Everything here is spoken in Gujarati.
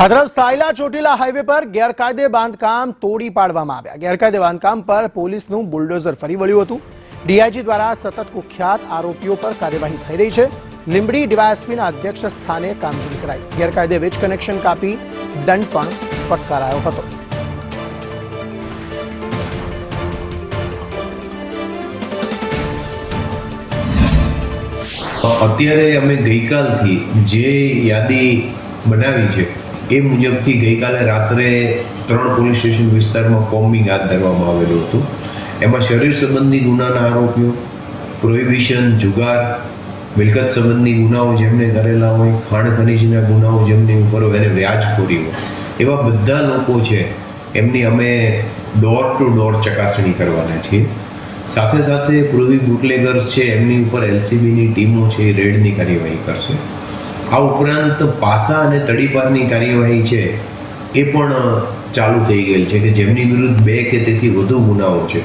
આ તરફ સાયલા ચોટીલા હાઈવે પર ગેરકાયદે બાંધકામ તોડી પાડવામાં આવ્યા। ગેરકાયદે બાંધકામ પર પોલીસનું બુલડોઝર ફરી વળ્યું હતું। ડીઆઈજી દ્વારા સતત કુખ્યાત આરોપીઓ પર કાર્યવાહી થઈ રહી છે। લીંબડી ડીવાયએસપીના અધ્યક્ષ સ્થાને કામગીરી કરાઈ। ગેરકાયદે વીજ કનેક્શન કાપી દંડ પણ ફટકારાયો હતો। અત્યારે અમે ગઈકાલથી જે યાદી બનાવી છે એ મુજબથી ગઈકાલે રાત્રે 3 પોલીસ સ્ટેશન વિસ્તારમાં કોમ્બિંગ હાથ ધરવામાં આવેલું હતું। એમાં શરીર સંબંધી ગુનાના આરોપીઓ, પ્રોહિબિશન, જુગાર, મિલકત સંબંધી ગુનાઓ જેમને કરેલા હોય, ખાણ ખનીજના ગુનાઓ જેમની ઉપર હોય અને વ્યાજખોરી હોય, એવા બધા લોકો છે એમની અમે ડોર ટુ ડોર ચકાસણી કરવાના છીએ। સાથે સાથે પ્રોહિબિટ બુટલેગર્સ છે એમની ઉપર એલસીબીની ટીમો છે એ રેડની કાર્યવાહી કરશે। આ ઉપરાંત પાસા અને તડીપારની કાર્યવાહી છે એ પણ ચાલુ થઈ ગયેલ છે કે જેમની વિરુદ્ધ 2 કે તેથી વધુ ગુનાઓ છે।